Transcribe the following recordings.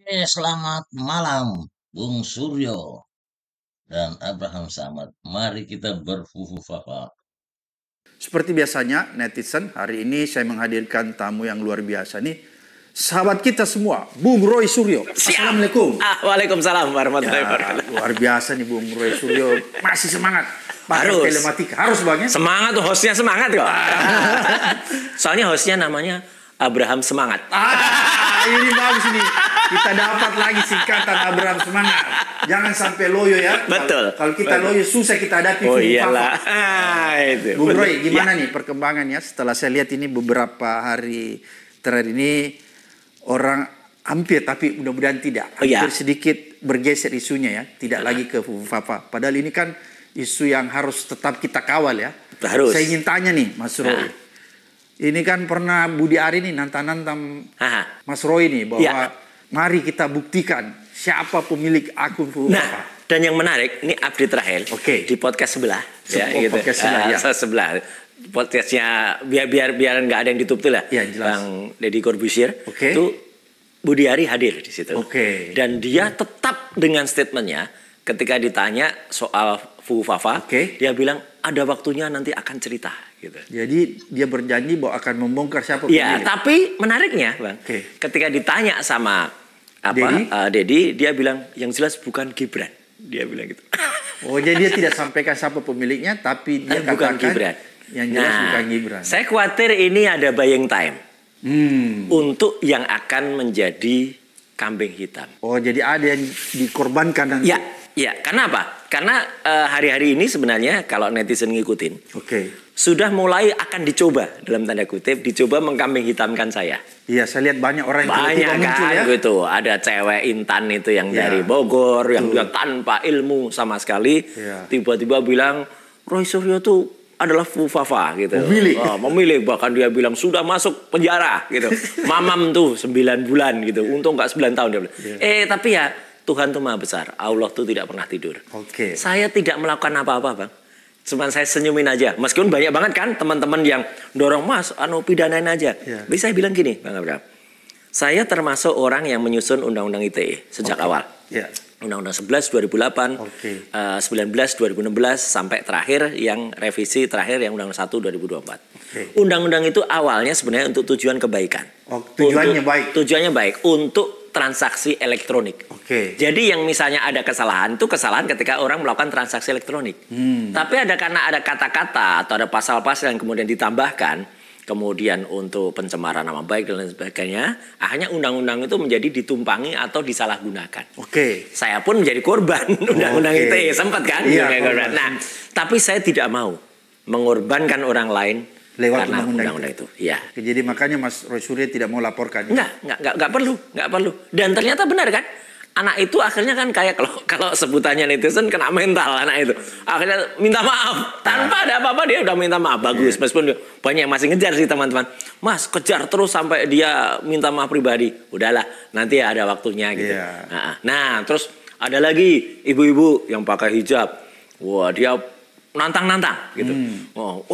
Selamat malam, Bung Suryo dan Abraham Samad. Mari kita berfufu-fafa. Seperti biasanya netizen, hari ini saya menghadirkan tamu yang luar biasa nih. Sahabat kita semua, Bung Roy Suryo. Assalamualaikum. Waalaikumsalam warahmatullahi wabarakatuh. Luar biasa nih Bung Roy Suryo. Masih semangat. Pakai Harus. telematika. Harus Bang ya? Semangat tuh, hostnya semangat kok. Soalnya hostnya namanya Abraham Semangat. Ini bagus nih. Kita dapat lagi singkatan Abraham Semangat. Jangan sampai loyo ya. Betul. Kalau kita loyo susah kita hadapi. Oh fufu-fafa. iyalah. Itu. Bung Roy, Betul. gimana nih perkembangannya setelah saya lihat ini beberapa hari terakhir ini orang hampir tapi mudah-mudahan tidak Oh, iya. hampir sedikit bergeser isunya ya, tidak lagi ke fufu-fafa. Padahal ini kan isu yang harus tetap kita kawal ya. Harus. Saya ingin tanya nih Mas Roy. Ini kan pernah Budi Ari nih nantang-nantang Aha. Mas Roy nih bahwa Ya. mari kita buktikan siapa pemilik akun fufu-fafa. Nah, dan yang menarik, ini update terakhir Oke. di podcast sebelah, Podcast sebelah, ya. sebelah. Podcastnya biar nggak ada yang ditutup lah. Ya, jelas. Bang Deddy Corbuzier, Oke. itu Budi Ari hadir di situ. Oke. Dan dia tetap dengan statementnya ketika ditanya soal fufu-fafa, Oke. dia bilang ada waktunya nanti akan cerita. Gitu. Jadi dia berjanji bahwa akan membongkar siapa Ya, pemilik. tapi menariknya, Bang, Oke. ketika ditanya sama Deddy? Deddy, dia bilang yang jelas bukan Gibran. Dia bilang gitu. Oh, jadi dia tidak sampaikan siapa pemiliknya, tapi dia Bukan katakan Gibran. yang jelas bukan Gibran. Saya khawatir ini ada buying time Hmm. untuk yang akan menjadi kambing hitam. Oh, jadi ada yang dikorbankan nanti. Ya, karena apa? Karena hari-hari ini sebenarnya kalau netizen ngikutin, Oke. sudah mulai akan dicoba dalam tanda kutip dicoba mengkambing hitamkan saya. Iya, saya lihat banyak orang yang Banyak tiba-tiba muncul kan ya. gitu. Ada cewek Intan itu yang Ya. dari Bogor yang dia tanpa ilmu sama sekali Ya. tiba-tiba bilang Roy Suryo tuh adalah fufafa gitu. Memilih bahkan dia bilang sudah masuk penjara gitu. Mamam tuh 9 bulan gitu. Untung nggak 9 tahun dia bilang. Tapi ya Tuhan tuh Maha Besar. Allah tuh tidak pernah tidur. Oke. Saya tidak melakukan apa-apa, Bang. Cuman saya senyumin aja. Meskipun banyak banget kan teman-teman yang dorong, Mas, pidanain aja. Ya. Tapi saya bilang gini, Bang Abraham. Saya termasuk orang yang menyusun Undang-Undang ITE sejak awal. Ya. Undang-Undang 11 2008, Oke. 19 2016 sampai terakhir yang revisi terakhir yang Undang-Undang 1 2024. Oke. Undang-undang itu awalnya sebenarnya untuk tujuan kebaikan. Oh, tujuannya baik. Tujuannya baik untuk transaksi elektronik. Oke. Jadi yang misalnya ada kesalahan itu kesalahan ketika orang melakukan transaksi elektronik. Tapi karena ada kata-kata atau ada pasal-pasal yang kemudian ditambahkan, kemudian untuk pencemaran nama baik dan lain sebagainya, akhirnya undang-undang itu menjadi ditumpangi atau disalahgunakan. Oke. Saya pun menjadi korban undang-undang Oke. ITE, sempat kan? Iya, Jadi korban. korban. Nah, tapi saya tidak mau mengorbankan orang lain Lewat karena undang-undang itu. Iya. Oke, jadi makanya Mas Roy Suryo tidak mau laporkan. Nggak perlu. Dan ternyata benar kan? Anak itu akhirnya kan kayak kalau sebutannya netizen kena mental anak itu. Akhirnya minta maaf. Tanpa ada apa-apa dia udah minta maaf. Bagus. Meskipun banyak yang masih ngejar sih teman-teman. Mas, kejar terus sampai dia minta maaf pribadi. Udahlah, nanti ada waktunya gitu. Iya. Nah, terus ada lagi ibu-ibu yang pakai hijab. Wah, dia nantang-nantang gitu. Wow,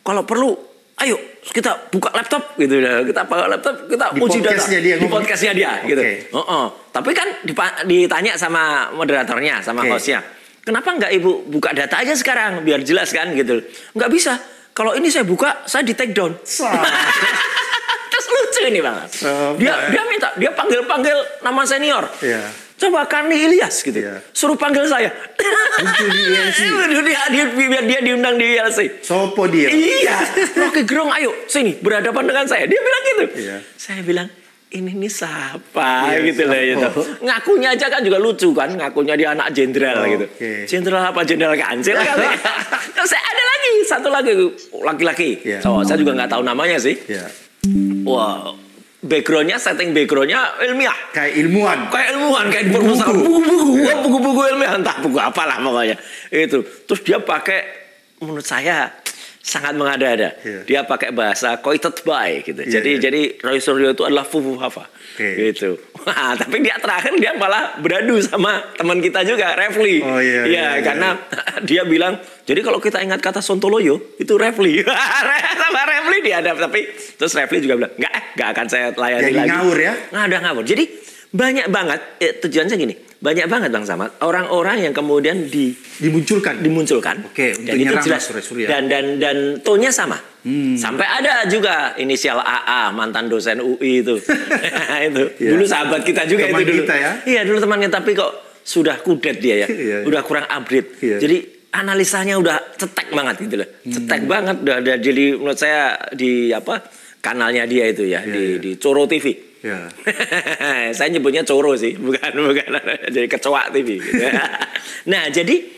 kalau perlu ayo kita buka laptop gitu, kita pakai laptop, kita Di uji data podcastnya dia di ngomong. podcastnya dia gitu. Oke. Tapi kan ditanya sama moderatornya, sama Oke. hostnya, kenapa nggak ibu buka data aja sekarang biar jelas kan gitu? Nggak bisa. Kalau ini saya buka, saya di take down. Terus lucu ini banget. Dia panggil nama senior. Iya. Coba Karni Ilyas gitu. Iya. Suruh panggil saya. Muncul di ILC. Biar dia diundang di ILC. Sopo dia? Iya. Rocky Gerung, ayo sini berhadapan dengan saya. Dia bilang gitu. Iya. Saya bilang ini nih siapa Iya, gitu lah siapa? gitu. Ngakunya aja kan juga lucu kan. Ngakunya dia anak jenderal gitu. Oke. Jenderal apa jenderal kancil kali. Terus ada lagi satu lagi laki-laki. Iya. Saya juga nggak tahu namanya sih. Iya. Wah, setting backgroundnya ilmiah. Kayak ilmuwan. Kayak di perpustakaan buku-buku ilmiah, entah buku apalah pokoknya itu. Terus dia pakai, menurut saya sangat mengada-ada. Iya. Dia pakai bahasa quoted by gitu. Iya, Jadi Roy Suryo itu adalah fufu-hafa. Oke. Gitu. Wah, tapi dia terakhir dia malah beradu sama teman kita juga, Refli. Oh, iya. Karena dia bilang, jadi kalau kita ingat kata Sontoloyo itu Refli. Sama Refli dihadap, tapi terus Refli juga bilang, enggak akan saya layani Jadi lagi. ngawur ya? Nggak ada ngawur. Jadi Banyak banget, tujuannya gini, banyak banget Bang Samad, orang-orang yang kemudian Dimunculkan. Oke, dan untuk itu nyerang jelas, Mas Roy Suryo. dan tone-nya sama. Sampai ada juga inisial AA, mantan dosen UI itu. Itu Iya. dulu sahabat kita juga Teman itu dulu. kita ya. Iya, dulu temannya, tapi kok sudah kudet dia ya. Iya. Udah kurang upgrade. Iya. Jadi analisanya udah cetek banget gitu loh. Cetek banget udah jadi menurut saya di kanalnya dia itu ya, di Coro TV. Ya. Saya nyebutnya Coro sih, bukan jadi kecoa TV. Gitu. Nah, jadi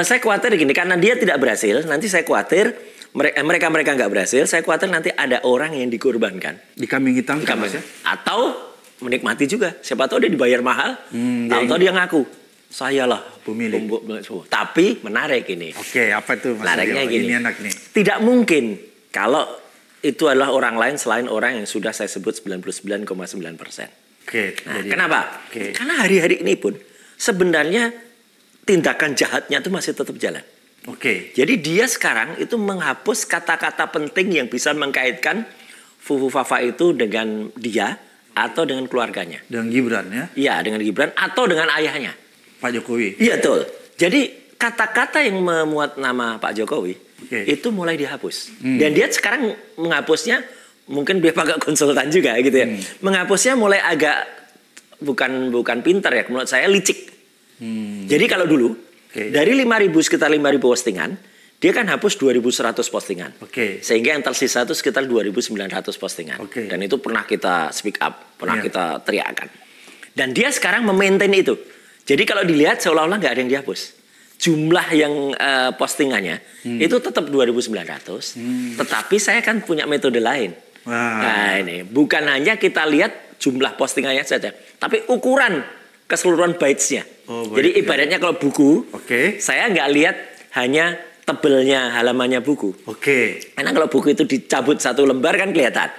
saya khawatir gini, karena dia tidak berhasil, nanti saya khawatir mereka nggak berhasil, saya khawatir nanti ada orang yang dikorbankan. Dikambing hitamkan, Mas ya. Atau menikmati juga. Siapa tahu dia dibayar mahal, atau dia ngaku, saya lah pemilik. Tapi menarik ini. Oke, apa itu Mas? Menariknya gini. Ini enak nih. Tidak mungkin kalau itu adalah orang lain selain orang yang sudah saya sebut 99,9%. Oke. Nah, kenapa? Oke. Karena hari-hari ini pun sebenarnya tindakan jahatnya itu masih tetap jalan. Oke. Jadi dia sekarang itu menghapus kata-kata penting yang bisa mengkaitkan Fufu Fafa itu dengan dia atau dengan keluarganya. Dengan Gibran ya. Iya, dengan Gibran atau dengan ayahnya. Pak Jokowi. Iya, betul. Jadi kata-kata yang memuat nama Pak Jokowi itu mulai dihapus. Dan dia sekarang menghapusnya, mungkin dia pakai konsultan juga gitu ya. Menghapusnya mulai agak bukan pintar ya, menurut saya licik. Jadi kalau dulu dari 5.000 sekitar 5.000 postingan, dia kan hapus 2.100 postingan. Sehingga yang tersisa itu sekitar 2.900 postingan. Dan itu pernah kita speak up, pernah kita teriakkan. Dan dia sekarang memaintain itu. Jadi kalau dilihat seolah-olah nggak ada yang dihapus. Jumlah yang postingannya itu tetap 2.900, tetapi saya kan punya metode lain. Nah ini bukan hanya kita lihat jumlah postingannya saja, tapi ukuran keseluruhan bytes-nya. Jadi ibaratnya kalau buku, saya nggak lihat hanya tebelnya halamannya buku. Karena kalau buku itu dicabut satu lembar kan kelihatan.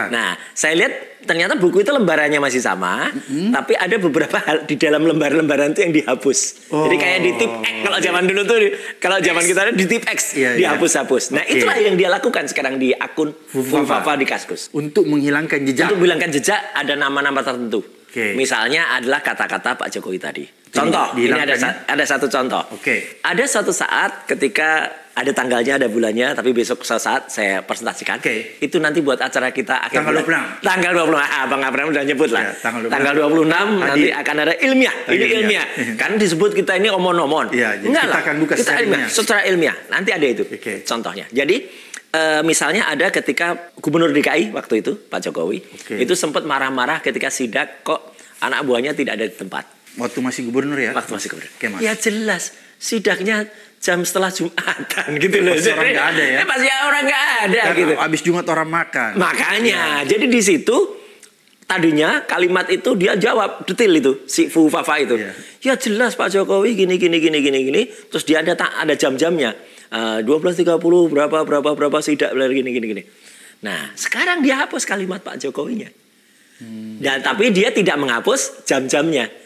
Nah, saya lihat ternyata buku itu lembarannya masih sama, tapi ada beberapa hal di dalam lembar-lembaran itu yang dihapus. Jadi kayak di tip X, kalau zaman dulu tuh, kalau zaman kita di tip X dihapus-hapus. Nah, itulah yang dia lakukan sekarang di akun Fufu Fafa di Kaskus. Untuk menghilangkan jejak. Untuk menghilangkan jejak ada nama-nama tertentu. Misalnya adalah kata-kata Pak Jokowi tadi. Contoh, ini ada satu contoh. Ada suatu saat ketika ada tanggalnya, ada bulannya, tapi besok suatu saat saya presentasikan. Itu nanti buat acara kita akhir tanggal 26. Tanggal 26. Bang Abraham udah nyebut lah. Tanggal 26 nanti akan ada ilmiah. Ini ilmiah. Kan disebut kita ini omon-omon. Enggak lah. Kita akan buka secara ilmiah. Nanti ada itu. Contohnya. Jadi misalnya ada ketika Gubernur DKI waktu itu Pak Jokowi itu sempat marah-marah ketika sidak kok anak buahnya tidak ada di tempat. Waktu masih gubernur ya? Waktu masih gubernur. Ya jelas sidaknya jam setelah Jumatan gitu loh. Pasti orang nggak ada ya? Pasti orang nggak ada gitu. Abis Jumat orang makan. Makanya, jadi di situ tadinya kalimat itu dia jawab detail itu si Fufu Fafa itu. Ya jelas Pak Jokowi gini. Terus dia ada jam-jamnya. 12.30 berapa sidak gini. Nah, sekarang dia hapus kalimat Pak Jokowinya. Dan tapi dia tidak menghapus jam-jamnya.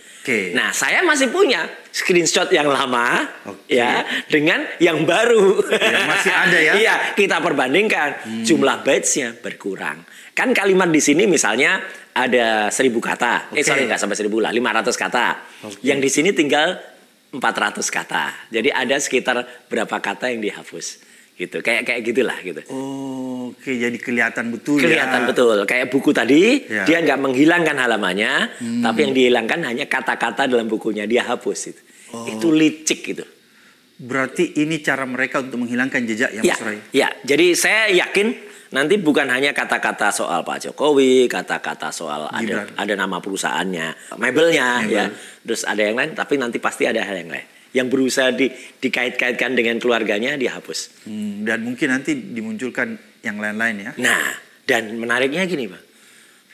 Nah, saya masih punya screenshot yang lama ya dengan yang baru. Yang masih ada ya. Iya, kita perbandingkan jumlah bytes-nya berkurang. Kan kalimat di sini misalnya ada 1.000 kata. Sorry nggak sampai 1.000 lah, 500 kata. Yang di sini tinggal 400 kata. Jadi ada sekitar berapa kata yang dihapus. Gitu, kayak gitulah gitu. Jadi kelihatan betul. Kelihatan betul. Kayak buku tadi, dia nggak menghilangkan halamannya, tapi yang dihilangkan hanya kata-kata dalam bukunya, dia hapus itu. Itu licik gitu. Berarti ini cara mereka untuk menghilangkan jejak ya, Mas Roy? Ya, jadi saya yakin nanti bukan hanya kata-kata soal Pak Jokowi, kata-kata soal ada nama perusahaannya, mebelnya ya, terus ada yang lain, tapi nanti pasti ada hal yang lain. Yang berusaha dikait-kaitkan dengan keluarganya dihapus. Dan mungkin nanti dimunculkan yang lain-lain ya. Nah, dan menariknya gini Bang.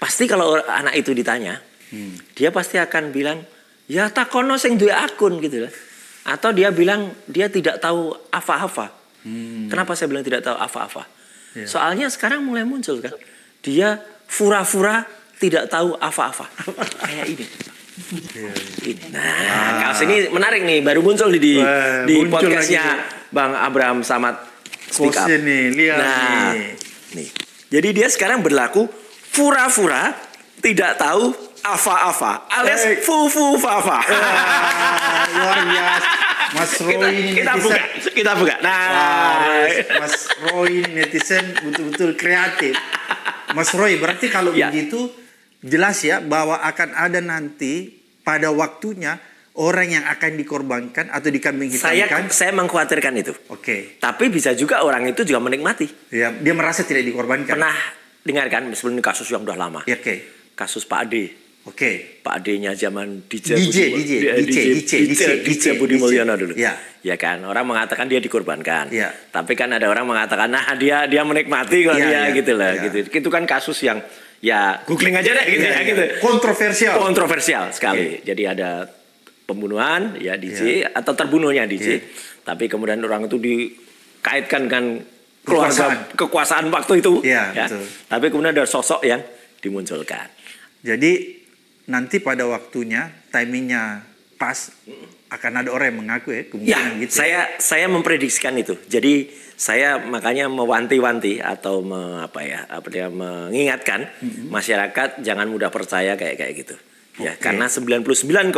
Pasti kalau anak itu ditanya, dia pasti akan bilang, ya takono sing duwe akun gitu lah. Atau dia bilang dia tidak tahu apa-apa. Kenapa saya bilang tidak tahu apa-apa? Soalnya sekarang mulai muncul kan. Dia fura-fura tidak tahu apa-apa. Kayak ini. Nah, kaos ini menarik nih, baru muncul di podcastnya Bang Abraham Samad Speak Up. Nih, lihat nih. Jadi dia sekarang berlaku fura-fura tidak tahu Ava alias Fufu-Fafa. Luar biasa. Mas Roy ini netizen. Kita buka. Nah, Mas Roy ini netizen betul-betul kreatif. Mas Roy, berarti kalau Ya. begitu jelas ya bahwa akan ada nanti pada waktunya orang yang akan dikorbankan atau dikambing hitamkan. saya mengkhawatirkan itu. Oke. Tapi bisa juga orang itu juga menikmati. Ya, dia merasa tidak dikorbankan. Pernah dengarkan sebelum ini kasus yang udah lama. Ya, oke. Kasus Pak Ade. Oke. Pak Ade-nya zaman DJ Budi Mulyono dulu. Ya. Ya kan, orang mengatakan dia dikorbankan. Ya. Tapi kan ada orang mengatakan nah dia menikmati kok Ya, dia ya, gitu lah ya. gitu. Itu kan kasus yang ya googling aja deh gitu ya gitu. Kontroversial. Kontroversial sekali. Jadi ada pembunuhan ya DJ atau terbunuhnya DJ. Tapi kemudian orang itu dikaitkan dengan keluarga kekuasaan waktu itu. Ya, ya. betul. Tapi kemudian ada sosok yang dimunculkan. Jadi nanti pada waktunya timingnya pas akan ada orang yang mengaku ya Ya, kemungkinan gitu. saya memprediksikan itu. Jadi saya makanya mewanti-wanti atau mengingatkan masyarakat jangan mudah percaya kayak gitu. Ya, karena 99,9%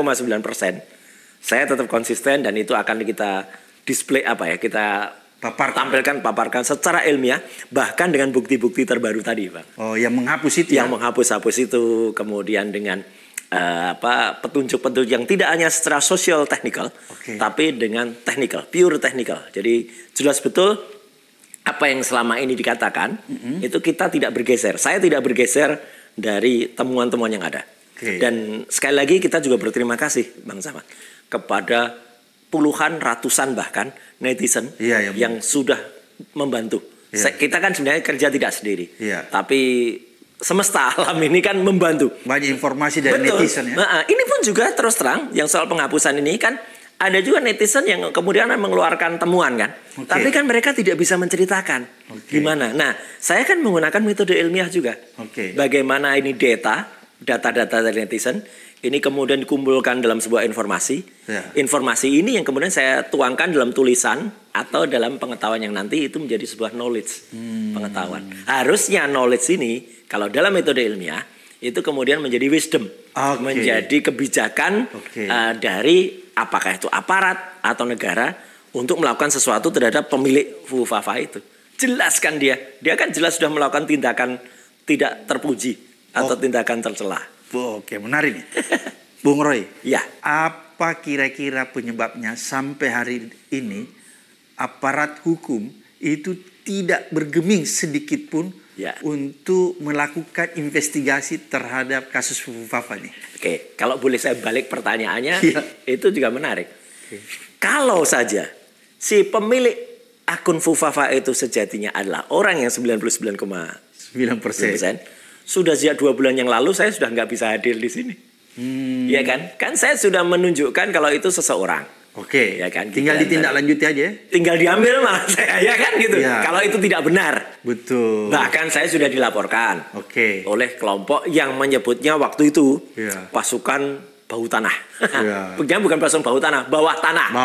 saya tetap konsisten dan itu akan kita display kita paparkan secara ilmiah bahkan dengan bukti-bukti terbaru tadi, Bang. Oh, yang menghapus itu. Yang menghapus itu kemudian dengan petunjuk-petunjuk yang tidak hanya secara sosial technical, tapi dengan technical, pure technical. Jadi jelas betul apa yang selama ini dikatakan itu kita tidak bergeser. Saya tidak bergeser dari temuan-temuan yang ada. Dan sekali lagi kita juga berterima kasih, Bang Samad, kepada puluhan, ratusan bahkan netizen yang sudah membantu. Kita kan sebenarnya kerja tidak sendiri, tapi semesta alam ini kan membantu. Banyak informasi dari netizen ya. Nah, ini pun juga terus terang yang soal penghapusan ini kan ada juga netizen yang kemudian mengeluarkan temuan kan. Tapi kan mereka tidak bisa menceritakan gimana. Nah, saya kan menggunakan metode ilmiah juga. Bagaimana ini data-data dari netizen ini kemudian dikumpulkan dalam sebuah informasi. Informasi ini yang kemudian saya tuangkan dalam tulisan atau dalam pengetahuan yang nanti itu menjadi sebuah knowledge, pengetahuan. Harusnya knowledge ini kalau dalam metode ilmiah itu kemudian menjadi wisdom, menjadi kebijakan dari apakah itu aparat atau negara untuk melakukan sesuatu terhadap pemilik Fufu-Fafa itu. Jelaskan dia kan jelas sudah melakukan tindakan tidak terpuji atau tindakan tercela. Oke, menarik nih. Bung Roy. Ya. Apa kira-kira penyebabnya sampai hari ini aparat hukum itu tidak bergeming sedikit pun untuk melakukan investigasi terhadap kasus Fufu-Fafa nih? Oke, kalau boleh saya balik pertanyaannya, itu juga menarik. Kalau saja si pemilik akun Fufu-Fafa itu sejatinya adalah orang yang 99,9%. Sudah sejak 2 bulan yang lalu saya sudah nggak bisa hadir di sini. Ya kan? Kan saya sudah menunjukkan kalau itu seseorang. Oke. Ya kan? Tinggal ditindaklanjuti aja. Tinggal diambil malah saya, ya kan gitu. Kalau itu tidak benar. Betul. Bahkan saya sudah dilaporkan. Oleh kelompok yang menyebutnya waktu itu pasukan bau tanah. Bukan pasukan bau tanah, bawah tanah.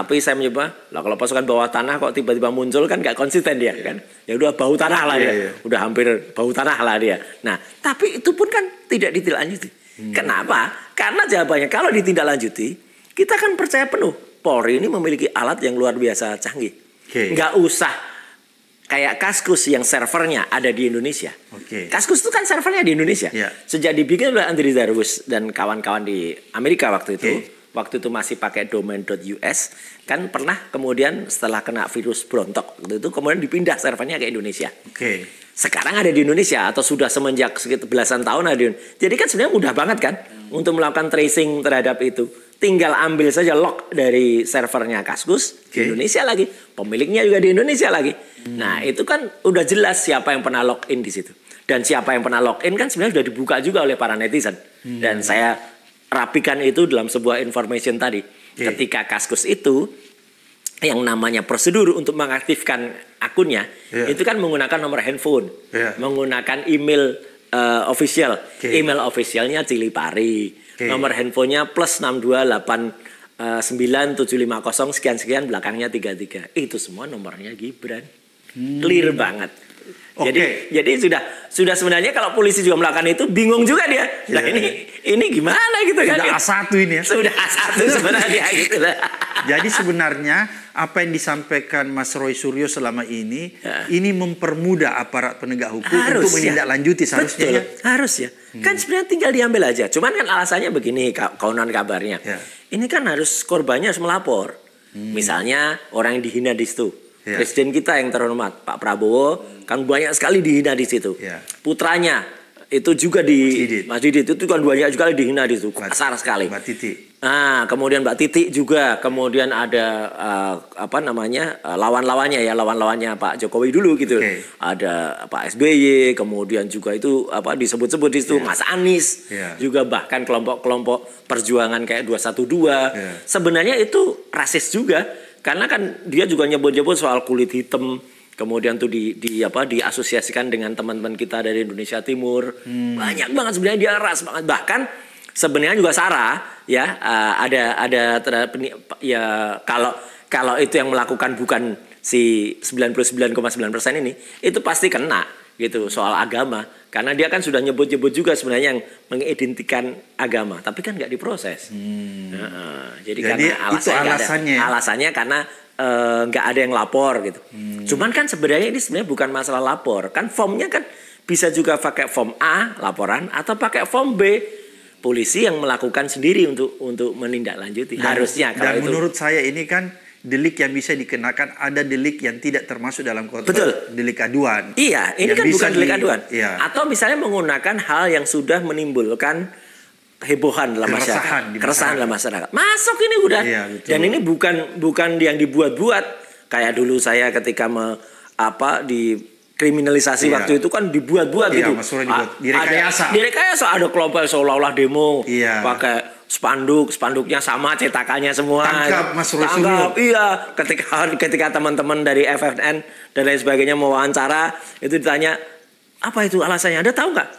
Tapi saya menyebut, lah kalau pasukan bawah tanah kok tiba-tiba muncul kan nggak konsisten dia kan. Ya udah bau tanah lah dia. Udah hampir bau tanah lah dia. Nah, tapi itu pun kan tidak ditindaklanjuti. Kenapa? Karena jawabannya kalau ditindaklanjuti, kita kan percaya penuh Polri ini memiliki alat yang luar biasa canggih. Nggak usah kayak Kaskus yang servernya ada di Indonesia. Kaskus itu kan servernya di Indonesia. Sejak dibikin oleh Andrew Darwis dan kawan-kawan di Amerika waktu itu. Waktu itu masih pakai domain.us. Kan pernah kemudian setelah kena virus Brontok. Waktu itu kemudian dipindah servernya ke Indonesia. Sekarang ada di Indonesia atau sudah semenjak sekitar belasan tahun ada di Indonesia. Jadi kan sebenarnya mudah banget kan untuk melakukan tracing terhadap itu. Tinggal ambil saja log dari servernya Kaskus di Indonesia lagi. Pemiliknya juga di Indonesia lagi. Nah, itu kan udah jelas siapa yang pernah login di situ. Dan siapa yang pernah login kan sebenarnya sudah dibuka juga oleh para netizen. Dan saya rapikan itu dalam sebuah information tadi. Ketika Kaskus itu yang namanya prosedur untuk mengaktifkan akunnya itu kan menggunakan nomor handphone, menggunakan email official. Email officialnya Cilipari. Nomor handphonenya plus 6289750 sekian-sekian belakangnya 33. Itu semua nomornya Gibran. Clear banget. Jadi sudah sebenarnya kalau polisi juga melakukan itu bingung juga dia. Nah ini gimana gitu kan? Sudah A1 ini ya. Sudah A1 sebenarnya gitu. Jadi sebenarnya apa yang disampaikan Mas Roy Suryo selama ini mempermudah aparat penegak hukum untuk menindaklanjuti seharusnya. Betul, harus ya. Kan sebenarnya tinggal diambil aja. Cuman kan alasannya begini kawan kabarnya. Ini kan harus korbannya harus melapor. Misalnya orang yang dihina di situ. Presiden kita yang terhormat Pak Prabowo kan banyak sekali dihina di situ. Putranya itu juga Mas Didit itu kan banyak sekali dihina di situ. Kasar sekali. Mbak Titi. Nah, kemudian Mbak Titi juga, kemudian ada lawan-lawannya Pak Jokowi dulu gitu. Ada Pak SBY, kemudian juga itu disebut-sebut di situ Mas Anies. Juga bahkan kelompok-kelompok perjuangan kayak 212. Sebenarnya itu rasis juga. Karena kan dia juga nyebut-nyebut soal kulit hitam, kemudian tuh diasosiasikan dengan teman-teman kita dari Indonesia Timur. Banyak banget sebenarnya dia ras banget. Bahkan sebenarnya juga Sarah ya kalau itu yang melakukan bukan si 99,9% ini, itu pasti kena gitu soal agama. Karena dia kan sudah nyebut-nyebut juga sebenarnya yang mengidentikan agama, tapi kan nggak diproses. Jadi karena alasannya karena nggak ada yang lapor gitu. Cuman kan sebenarnya ini sebenarnya bukan masalah lapor. Kan formnya kan bisa juga pakai form A laporan atau pakai form B polisi yang melakukan sendiri untuk menindaklanjuti. Harusnya kalau itu. Menurut saya ini kan delik yang bisa dikenakan, ada delik yang tidak termasuk dalam konteks delik aduan. Iya, ini kan bukan delik aduan. Iya. Atau misalnya menggunakan hal yang sudah menimbulkan hebohan dalam masyarakat, keresahan dalam masyarakat. Masuk ini udah. Iya, dan ini bukan yang dibuat-buat. Kayak dulu saya ketika dikriminalisasi waktu itu kan dibuat-buat gitu. Mas Roy dibuat. Direkayasa ada kelompok seolah-olah demo pakai spanduknya sama, cetakannya semua. Tangkap Mas Roy Suryo. Iya, ketika teman-teman dari FFN dan lain sebagainya mau wawancara, itu ditanya, apa itu alasannya? Anda tahu nggak?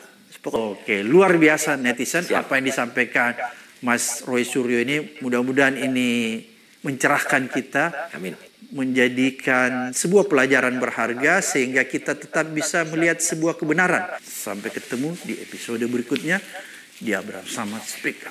Oke, luar biasa netizen. Apa yang disampaikan Mas Roy Suryo ini, mudah-mudahan ini mencerahkan kita. Amin. Menjadikan sebuah pelajaran berharga sehingga kita tetap bisa melihat sebuah kebenaran. Sampai ketemu di episode berikutnya di Abraham Samad Speak.